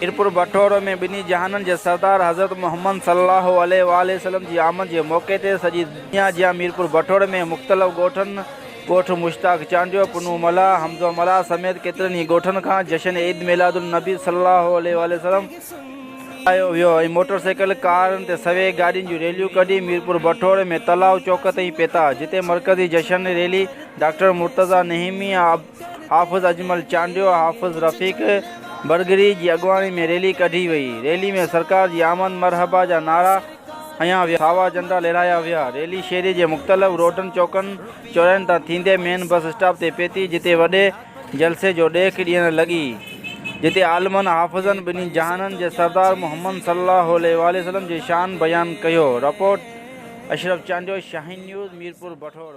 मीरपुर बटोर में बिनी जहानन जे सरदार हज़रत मोहम्मद सल्लल्लाहु अलैहि वसल्लम जी आमद जे मौके ते सॼी दुनिया जा मीरपुर बटोर में मुख़्तलिफ़ ॻोठनि ॻोठ मुश्ताक चांडियो पुनू मला हमज़ो मला समेत केतिरनि ई ॻोठनि खां जशन ईद मिलादुल नबी सल्लल्लाहु अलैहि वसल्लम आयो वियो ऐं मोटरसाइकिल कारनि ते सवे गाॾियुनि जूं रैलियूं कढी मीरपुर बटोर में तलाव चौक ताईं पहुता, जिते मरकज़ी जशन रैली डॉक्टर मुर्तज़ा नहीमी, हाफ़िज़ अजमल चांडियो, हाफ़िज़ रफ़ीक बरगरी जी अॻुवाणी में रैली कढी वई। रैली में सरकार जी आमद मरहबा जा नारा हया विया, सावा झंडा लहराया विया। रैली शहर जे मुख़्तलिफ़ रोडनि चौकनि चौराहनि तां थींदे मेन बस स्टॉप ते पहुती, जिते वॾे जलसे जो ॾेख ॾियण लॻी, जिते आलमनि हाफ़िज़नि बिनी जहाननि जे सरदार मोहम्मद सल्लल्लाहु अलैहि वसल्लम जी शान बयान कयो। रिपोर्ट अशरफ चांडियो, शाहीन न्यूज़, मीरपुर बटोर।